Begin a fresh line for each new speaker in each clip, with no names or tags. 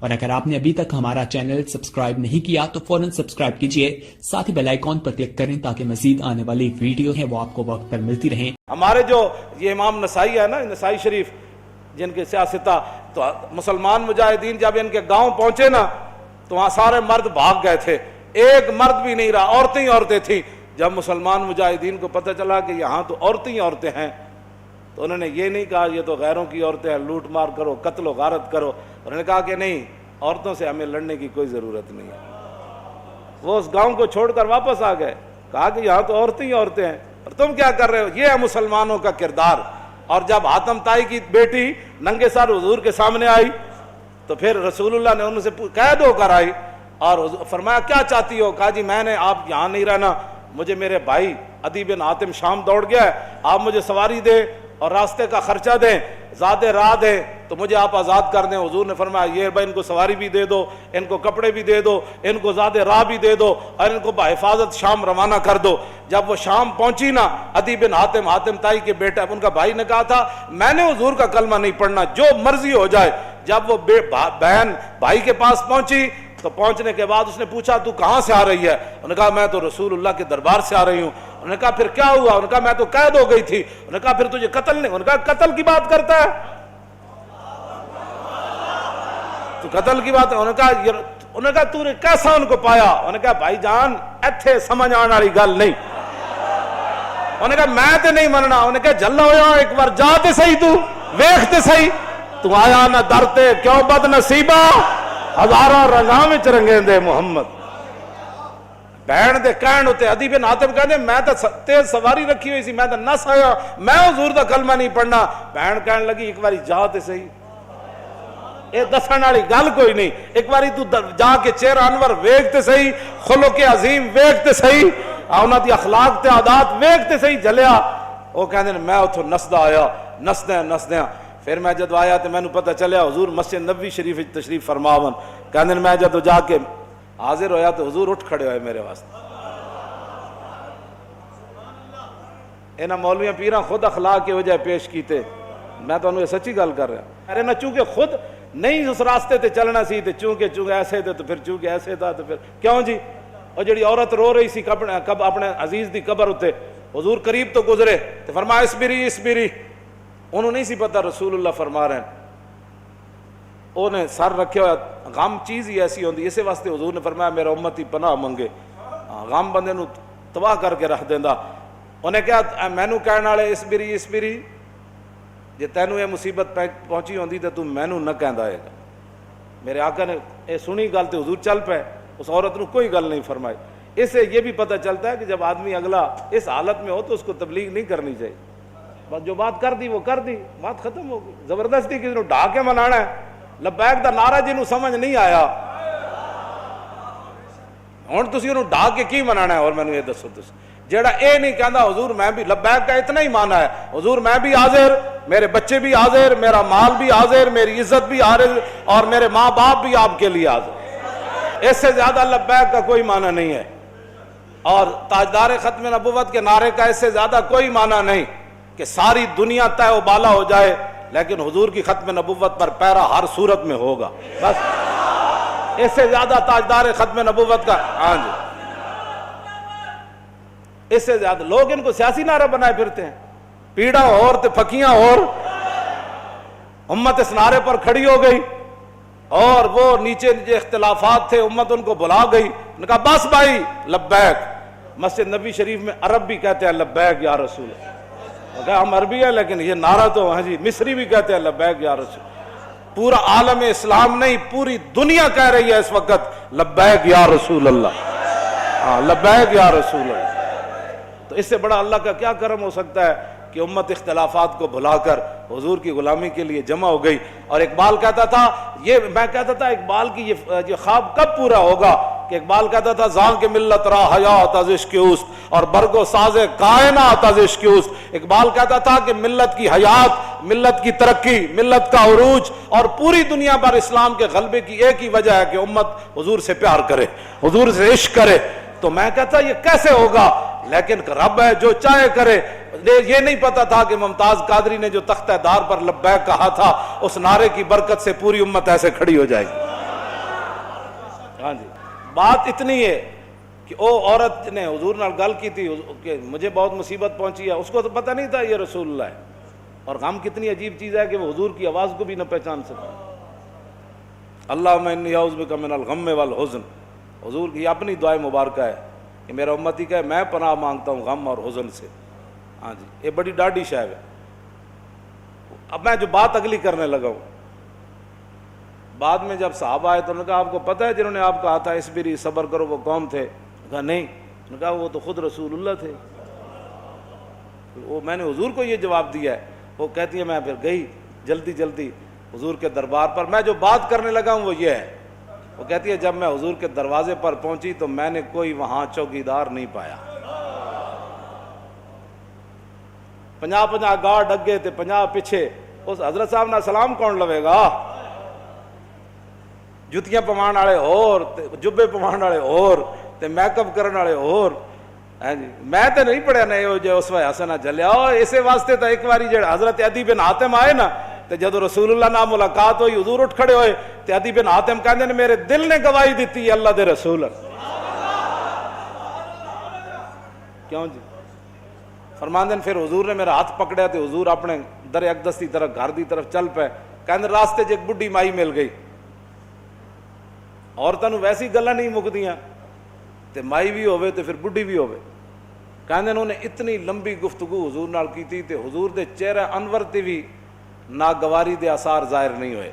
اور اگر آپ نے ابھی تک ہمارا چینل سبسکرائب نہیں کیا تو فوراً سبسکرائب کیجئے، ساتھ ہی بیل آئیکن پر کلک کریں تاکہ مزید آنے والی ویڈیو ہیں وہ آپ کو وقت پر ملتی رہیں۔
ہمارے جو یہ امام نسائی ہے نا، نسائی شریف جن کے سیاستہ، تو مسلمان مجاہدین جب ان کے گاؤں پہنچے نا تو وہاں سارے مرد بھاگ گئے تھے، ایک مرد بھی نہیں رہا، عورتیں ہی عورتیں تھیں۔ جب مسلمان مجاہدین کو پتہ چلا کہ یہاں تو عورتیں ہی عورتیں ہیں تو انہوں نے یہ نہیں کہا یہ تو غیروں کی عورتیں ہیں، لوٹ مار کرو، قتل و غارت کرو۔ انہوں نے کہا کہ نہیں، عورتوں سے ہمیں لڑنے کی کوئی ضرورت نہیں ہے۔ وہ اس گاؤں کو چھوڑ کر واپس آ گئے، کہا کہ یہاں تو عورتیں ہی عورتیں ہیں اور تم کیا کر رہے ہو؟ یہ ہے مسلمانوں کا کردار۔ اور جب حاتم طائی کی بیٹی ننگے سر حضور کے سامنے آئی تو پھر رسول اللہ نے ان سے قید ہو کر آئی اور فرمایا کیا چاہتی ہو؟ کہا جی میں نے آپ یہاں نہیں رہنا، مجھے میرے بھائی عدی بن حاتم شام دوڑ گیا ہے، آپ مجھے سواری دیں اور راستے کا خرچہ دیں، زیادہ راہ دیں تو مجھے آپ آزاد کر دیں۔ حضور نے فرمایا یہ بھائی ان کو سواری بھی دے دو، ان کو کپڑے بھی دے دو، ان کو زیادہ راہ بھی دے دو اور ان کو بحفاظت شام روانہ کر دو۔ جب وہ شام پہنچی نا، عدی بن حاتم، حاتم طائی کے بیٹا، ان کا بھائی نے کہا تھا میں نے حضور کا کلمہ نہیں پڑھنا، جو مرضی ہو جائے۔ جب وہ بہن بھائی کے پاس پہنچی تو پہنچنے کے بعد اس نے پوچھا تو کہاں سے آ رہی ہے؟ انہوں نے کہا میں تو رسول اللہ کے دربار سے آ رہی ہوں۔ انہوں نے کہا پھر کیا ہوا؟ انہوں نے کہا میں تو قید ہو گئی تھی۔ انہوں نے کہا پھر تجھے قتل نہیں؟ انہوں نے کہا قتل کی بات کرتا ہے تو قتل کی بات ہے۔ انہوں نے کہا تو نے کیسا ان کو پایا؟ انہوں نے کہا بھائی جان ایتھے سمجھ آنے والی گل نہیں۔ انہوں نے کہا میں تے نہیں مننا۔ انہوں نے کہا جلا ہویا ایک بار جا تے صحیح، تو ویکھ تے صحیح، تو آیا نہ درتے کیوں بد نصیبہ، ہزاراں رنگاں وچ رنگیں دے محمد۔ بہن دے کہن ہوتے عدی بن حاتم کہندے میں تو تیز سواری رکھی ہوئی سی، میں تو نس آیا، میں حضور دا کلمہ نہیں پڑھنا۔ بہن کہن لگی ایک باری جا تے صحیح، اے دسن والی گل کوئی نہیں، ایک باری تو جا کے چہرہ انور ویکھ تے صحیح، خلق عظیم ویکھ تے صحیح، انہاں دی اخلاق تے عادات ویکھ تے صحیح۔ جلیا وہ کہندے میں اتھوں نسدا آیا، نسدیاں پھر میں جدو آیا تو مینوں پتہ چلیا حضور مسجد نبوی شریف تشریف فرماون۔ کہندے میں جدو جا کے حاضر ہویا تو حضور اٹھ کھڑے ہوئے میرے واسطے۔ انہاں مولویاں پیراں خود اخلاق کی وجہ پیش کیتے، میں تو انہوں یہ سچی گل کر رہا ہوں۔ ارے نہ چونکہ خود نہیں اس راستے تے چلنا سی تے چونکہ ایسے تھے تو پھر چونکہ ایسے تھا تو پھر کیوں جی؟ اور جڑی عورت رو رہی سی کب اپنے عزیز دی قبر ہوتے، حضور قریب تو گزرے تو فرمایا اسبری، انہوں نہیں سی پتہ رسول اللہ فرما رہے ہیں، انہیں سر رکھے ہوا۔ غم چیز ہی ایسی ہوندی، اسے واسطے حضور نے فرمایا میرا امتی پناہ منگے، غم بندے نو تباہ کر کے رکھ دیندا۔ انہیں کہا مینوں کہن والے اسبری، جے تینوں یہ مصیبت پہنچی ہوندی تو مینوں نہ کہندا ہے گا۔ میرے آقا نے یہ سنی گل تو حضور چل پے، اس عورت نو کوئی گل نہیں فرمائی۔ اس سے یہ بھی پتہ چلتا ہے کہ جب آدمی اگلا اس حالت میں ہو تو اس کو تبلیغ نہیں کرنی چاہیے، بس جو بات کر دی وہ کر دی، بات ختم ہو گئی۔ زبردستی کسی نو ڈھا کے منانا ہے، لبیک دا نعرہ جنوں سمجھ نہیں آیا ہن تسی انہوں ڈھا کے کی منانا ہے؟ اور مینوں یہ دسو تسی جیڑا اے نہیں کہندا حضور میں بھی لبیک کا اتنا ہی مانا ہے، حضور میں بھی حاضر، میرے بچے بھی حاضر، میرا مال بھی حاضر، میری عزت بھی حاضر اور میرے ماں باپ بھی آپ کے لیے حاضر، اس سے زیادہ لبیک کا کوئی معنی نہیں ہے۔ اور تاجدار ختم نبوت کے نعرے کا اس سے زیادہ کوئی معنی نہیں کہ ساری دنیا تہ و بالا ہو جائے لیکن حضور کی ختم نبوت پر پیرا ہر صورت میں ہوگا، بس اس سے زیادہ تاجدار ختم نبوت کا ہاں جی، اس سے زیادہ لوگ ان کو سیاسی نعرہ بنائے پھرتے ہیں، پیڑا اور تے پھکیاں اور امت اس نعرے پر کھڑی ہو گئی اور وہ نیچے اختلافات تھے، امت ان کو بلا گئی، انہوں نے کہا بس بھائی لبیک۔ مسجد نبی شریف میں عرب بھی کہتے ہیں لبیک یا رسول، ہم عربی ہیں لیکن یہ نعرہ تو ہاں جی مصری بھی کہتے ہیں لبیک یا رسول۔ پورا عالم اسلام نہیں پوری دنیا کہہ رہی ہے اس وقت لبیک یا رسول اللہ، ہاں لبیک یا رسول اللہ۔ تو اس سے بڑا اللہ کا کیا کرم ہو سکتا ہے کہ امت اختلافات کو بھلا کر حضور کی غلامی کے لیے جمع ہو گئی۔ اور اقبال کہتا تھا، میں کہتا تھا اقبال کی یہ خواب کب پورا ہوگا کہ اقبال کہتا تھا زاں کے ملت را حیات از عشق اوست اور برگ و ساز کائنات از عشق اوست۔ اقبال کہتا تھا کہ ملت کی حیات، ملت کی ترقی، ملت کا عروج اور پوری دنیا پر اسلام کے غلبے کی ایک ہی وجہ ہے کہ امت حضور سے پیار کرے، حضور سے عشق کرے۔ تو میں کہتا یہ کیسے ہوگا؟ لیکن رب ہے جو چاہے کرے۔ یہ نہیں پتا تھا کہ ممتاز قادری نے جو تختہ دار پر لبیک کہا تھا اس نعرے کی برکت سے پوری امت ایسے کھڑی ہو جائے گی۔ ہاں جی، بات اتنی ہے کہ وہ عورت نے حضور نال گل کی تھی کہ مجھے بہت مصیبت پہنچی ہے، اس کو تو پتہ نہیں تھا یہ رسول اللہ ہے، اور غم کتنی عجیب چیز ہے کہ وہ حضور کی آواز کو بھی نہ پہچان سکا۔ اللہم انی اعوذ بک من الغم والحزن، حضور کی اپنی دعائیں مبارکہ ہے کہ میرا امتی کہے میں پناہ مانگتا ہوں غم اور حزن سے۔ ہاں جی، یہ بڑی ڈاڈی شاید ہے۔ اب میں جو بات اگلی کرنے لگا ہوں، بعد میں جب صحابہ آئے تو انہوں نے کہا آپ کو پتہ ہے جنہوں نے آپ کہا تھا اسبری صبر کرو وہ کون تھے؟ کہا نہیں۔ انہوں نے کہا وہ تو خود رسول اللہ تھے۔ وہ میں نے حضور کو یہ جواب دیا ہے۔ وہ کہتی ہے میں پھر گئی جلدی جلدی حضور کے دربار پر، میں جو بات کرنے لگا ہوں وہ یہ ہے، وہ کہتی ہے جب میں حضور کے دروازے پر پہنچی تو میں نے کوئی وہاں چوکیدار نہیں پایا، 50 گارڈ اگے تے 50 پیچھے، اس حضرت صاحب نہ سلام کون لوے گا؟ جتیاں پوان والے اور جبے پوان والے اور تے میک اپ کرن والے اور۔ میں تے نہیں پڑھیا نہیں ہو جو اس وقت حسنہ چلیا، اسے واسطے تو ایک باری جڑا حضرت عدی بن حاتم آئے نا تے جدو رسول اللہ نال ملاقات ہوئی حضور اٹھ کھڑے ہوئے تے عدی بن حاتم کہندے نے میرے دل نے گواہی دیتی ہے اللہ دے رسول۔ کیوں جی؟ فرماندے نے پھر حضور نے میرا ہاتھ پکڑیا تے حضور اپنے در اقدس دی طرف گھر دی طرف چل پے، کہندے راستے چ ایک بڈھی مائی مل گئی، عورتاں نوں ویسی گلاں نہیں مکدیاں تے مائی بھی ہوے تے پھر بڈھی بھی ہوے۔ کہندے انہوں نے اتنی لمبی گفتگو حضور نال کیتی تے حضور دے چہرہ انور تے بھی ناگواری دے آثار ظاہر نہیں ہوئے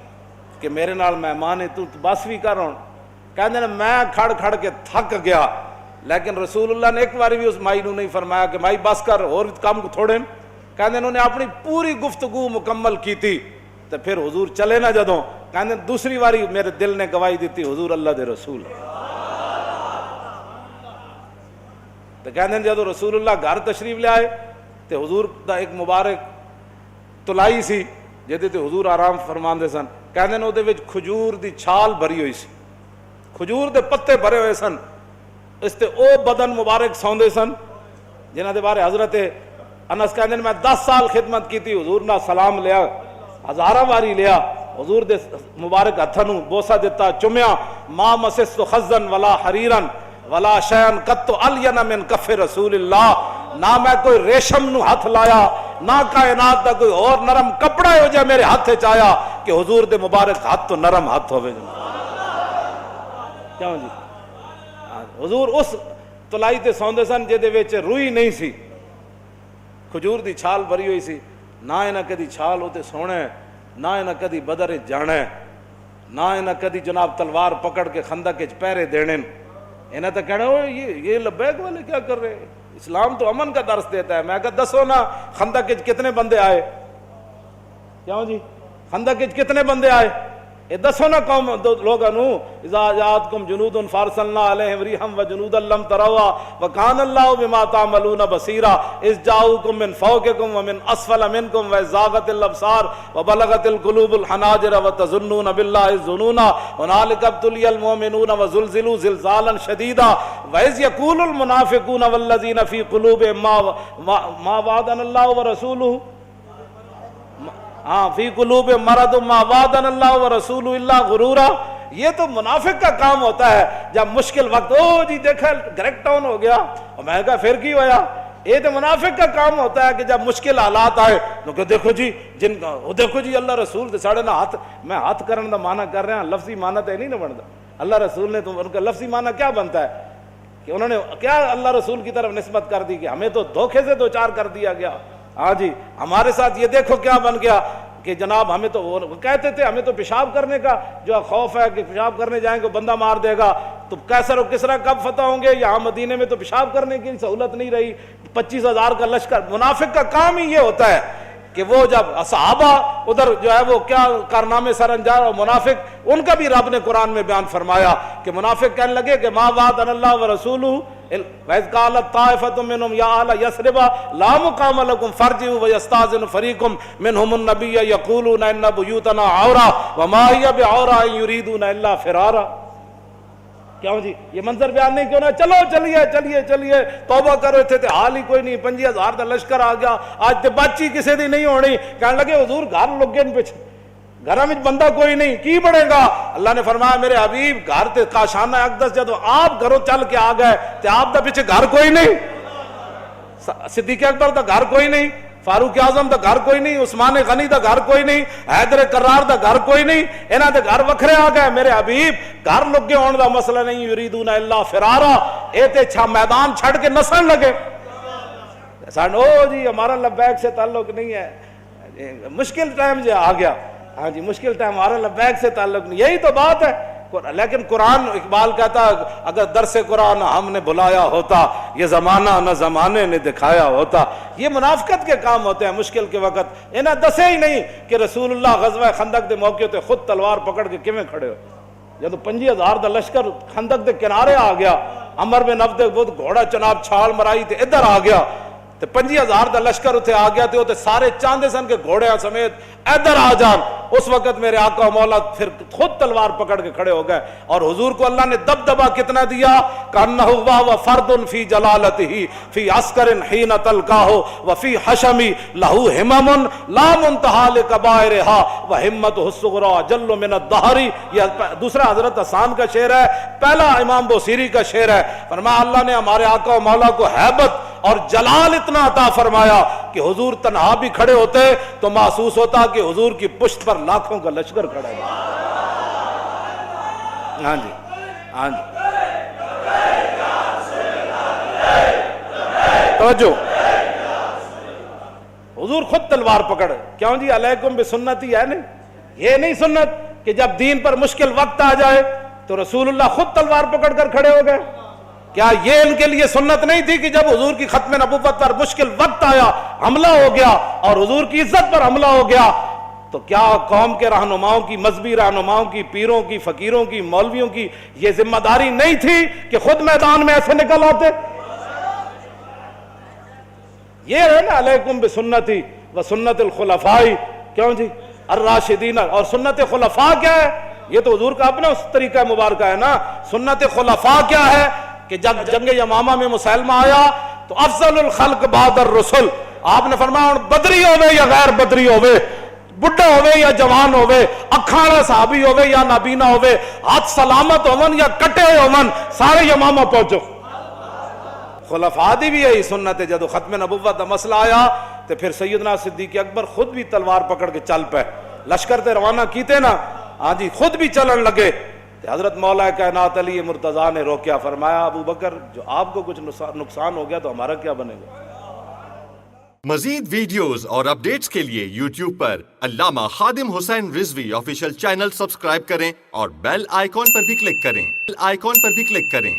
کہ میرے نال مہمان ہے تو بس بھی کر ہون۔ کہندے نے میں کھڑ کھڑ کے تھک گیا، لیکن رسول اللہ نے ایک باری بھی اس مائی نو نہیں فرمایا کہ مائی بس کر اور کام کو تھوڑے۔ کہندے انہوں نے اپنی پوری گفتگو مکمل کی تھی تے پھر حضور چلے نہ جدوں، کہندے دوسری باری میرے دل نے گواہی دیتی حضور اللہ دے رسول۔ تو کہندے جدو رسول اللہ گھر تشریف لے آئے تے حضور دا ایک مبارک تلائی سی جہدے تے حضور آرام فرماندے سن، کہندے نے او دے وچ کھجور دی چھال بھری ہوئی سی، کھجور دے پتے بھرے ہوئے سن، اس تے او بدن مبارک سوندے سن جنہاں دے بارے حضرت انس کہندے نے میں 10 سال خدمت کیتی، حضور نہ سلام لیا، ہزاراں واری لیا، حضور دے مبارک ہتھاں نوں بوسا دیتا، چومیا، ما مسست خزن ولا حریرن ولا شیئن قط الین من کف رسول اللہ، نہ میں کوئی ریشم نو ہاتھ لایا نہ کائنات دا کوئی اور نرم کپڑا ہو جائے میرے ہاتھ چ آیا کہ حضور دے مبارک ہاتھ تو نرم ہاتھ ہوے۔ کیوں جی؟ حضور اس تلائی تے سوندے سن جے دے وچ روئی نہیں سی، کھجور دی چھال بھری ہوئی سی، نہ انہاں کدی چھال ہوتے سونا ہے، نہ انہاں کدی بدر جانا ہے، نہ انہاں کدی جناب تلوار پکڑ کے خندق وچ پہرے دینے، انہیں تو کہنا ہو یہ لبیک والے کیا کر رہے ہیں، اسلام تو امن کا درس دیتا ہے۔ میں کہا دسو نا خندق وچ کتنے بندے آئے؟ کیوں جی؟ خندق وچ کتنے بندے آئے؟ یہ دسو نا قوم لوگوں نو، اذا جاءتکم جنود فارسلنا علیہم ریحا وجنودا لم تروها وکان اللہ بما تعملون بصیرا اذ جاءوکم من فوقکم ومن اسفل منکم وزاغت الابصار وبلغت القلوب الحناجر وتظنون باللہ الظنونا هنالک ابتلی المؤمنون وزلزلوا زلزالا شدیدا واذ یقول المنافقون والذین فی قلوبہم ما وعدنا اللہ ورسولہ ہاں فی قلوب مرض ما وعدنا اللہ ورسولہ الا غرورا۔ یہ تو منافق کا کام ہوتا ہے جب مشکل وقت او جی دیکھا گریک ٹاؤن ہو گیا، اور میں کہا پھر کی ہویا؟ یہ تو منافق کا کام ہوتا ہے کہ جب مشکل حالات آئے تو کہ دیکھو جی جن کا وہ دیکھو جی اللہ رسول دے ساڑے نہ ہاتھ، میں ہاتھ کرنے دا معنی کر رہا ہوں، لفظی معنی تو نہیں نہ بنتا۔ اللہ رسول نے تو ان کا لفظی معنی کیا بنتا ہے کہ انہوں نے کیا اللہ رسول کی طرف نسبت کر دی کہ ہمیں تو دھوکے سے دو چار کر دیا گیا۔ ہاں جی ہمارے ساتھ یہ دیکھو کیا بن گیا کہ جناب ہمیں تو وہ کہتے تھے ہمیں تو پیشاب کرنے کا جو خوف ہے کہ پیشاب کرنے جائیں گے بندہ مار دے گا، تو کیسر و کسرا کب فتح ہوں گے؟ یہاں مدینے میں تو پیشاب کرنے کی سہولت نہیں رہی، 25,000 کا لشکر۔ منافق کا کام ہی یہ ہوتا ہے کہ وہ جب صحابہ ادھر جو ہے وہ کیا کارنامے سر انجام، اور منافق ان کا بھی رب نے قرآن میں بیان فرمایا کہ منافق کہنے لگے کہ ما وعدنا اللہ ورسولہ وَإِذْ قَالَتْ طَائِفَةٌ مِّنْهُمْ يَا أَهْلَ يَثْرِبَ لَا مُقَامَ لَكُمْ فَارْجِعُوا وَيَسْتَأْذِنُ فَرِيقٌ مِّنْهُمُ النَّبِيَّ يَقُولُونَ إِنَّ بُيُوتَنَا عَوْرَةٌ وَمَا هِيَ بِعَوْرَةٍ إِن يُرِيدُونَ إِلَّا فِرَارًا۔ کیوں جی یہ منظر بیان نہیں کیوں نہ؟ چلو چلیے توبہ کرو، تھے حال ہی کوئی نہیں، 25,000 کا لشکر آ گیا، آج تے بچی کسی دی نہیں ہونی۔ کہنے لگے حضور گھر لگے پیچھے گھر میں بندہ کوئی نہیں کی بڑھے گا. اللہ نے فرمایا میرے حبیب گھر تے کاشانہ اقدس جدو آپ گھروں چل کے آ گئے تے آپ دا پیچھے گھر کوئی نہیں. صدیق اکبر دا گھر کوئی نہیں, فاروق اعظم دا گھر کوئی نہیں, عثمان غنی دا گھر کوئی نہیں, حیدر کرار دا گھر کوئی نہیں, انہاں دے گھر وکھرے آ گئے. میرے حبیب گھر لگے ہون دا مسئلہ نہیں, یریدون الا فرارا, اے تے چھا میدان چھڑ کے نسن لگے. سانو جی ہمارا لبیک سے تعلق نہیں ہے, مشکل ٹائم جو آ گیا, ہاں جی مشکل ٹائم, ہمارا لبیک سے تعلق نہیں, یہی تو بات ہے. لیکن قرآن, اقبال کہتا اگر درس قرآن ہم نے بلایا ہوتا, یہ زمانہ نہ زمانے نے دکھایا ہوتا. یہ منافقت کے کام ہوتے ہیں مشکل کے وقت. انہیں دسے ہی نہیں کہ رسول اللہ غزوہ خندق دے موقع تے خود تلوار پکڑ کے کیویں کھڑے ہو. جب 50,000 دا لشکر خندق دے کنارے آ گیا, عمر بن عبد بود گھوڑا چناب چھال مرائی تے ادھر آ گیا, تے 50,000 دا لشکر اتنے آ گیا تے سارے چاندے سن کے گھوڑے سمیت ادھر آ جان. اس وقت میرے آقا و مولا پھر خود تلوار پکڑ کے کھڑے ہو گئے, اور حضور کو اللہ نے دبدبا کتنا دیا, کانہ و فرد فی جلالتہ فی عسکر حین تلقاہ وفی حشمی لہو ہمم لا منتہا لکبائرہا وہمتہ الصغری جل من الدہر. یہ دوسرا حضرت حسان کا شعر ہے, پہلا امام بوصیری کا شعر ہے. فرمایا اللہ نے ہمارے آقا و مولا کو ہیبت اور جلال اتنا عطا فرمایا کہ حضور تنہا بھی کھڑے ہوتے تو محسوس ہوتا کہ حضور کی پشت پر لاکھوں کا لشکر کھڑا ہے. ہاں جی ہاں جی توجہ, حضور خود تلوار پکڑے. کیوں جی علیکم بسنتی ہے نہیں, یہ نہیں سنت کہ جب دین پر مشکل وقت آ جائے تو رسول اللہ خود تلوار پکڑ کر کھڑے ہو گئے. کیا یہ ان کے لیے سنت نہیں تھی کہ جب حضور کی ختم نبوت پر مشکل وقت آیا, حملہ ہو گیا اور حضور کی عزت پر حملہ ہو گیا, تو کیا قوم کے رہنماؤں کی, مذہبی رہنماؤں کی, پیروں کی, فقیروں کی, مولویوں کی یہ ذمہ داری نہیں تھی کہ خود میدان میں ایسے نکل آتے؟ یہ ہے نا علیکم بسنتی و سنت الخلفاء, کیوں جی الراشدین. اور سنت خلفاء کیا ہے؟ یہ تو حضور کا اپنا اس طریقہ مبارکہ ہے نا. سنت خلفاء کیا ہے کہ جب جنگ یمامہ میں مسلمہ آیا تو افضل الخلق بعد الرسل, آپ نے فرمایا بدری ہوئے یا غیر بدری ہوئے, بڑھا ہوئے یا جوان ہوئے, اکھاڑا صحابی ہوئے یا نابینا ہوئے, ہاتھ سلامت ہوون یا کٹے ہوون, سارے یمامہ پہنچو. خلفاء دی بھی یہی سنت ہے. جدو ختم نبوت دا مسئلہ آیا تو پھر سیدنا صدیق اکبر خود بھی تلوار پکڑ کے چل پے, لشکر تے روانہ کیتے نا, ہاں جی خود بھی چلن لگے. حضرت مولا کائنات علی مرتضیٰ نے روکیا, فرمایا ابو بکر جو آپ کو کچھ نقصان ہو گیا تو ہمارا کیا بنے گا.
مزید ویڈیوز اور اپڈیٹس کے لیے یوٹیوب پر علامہ Khadim Hussain Rizvi official channel subscribe کریں اور بیل آئیکن پر بھی کلک کریں.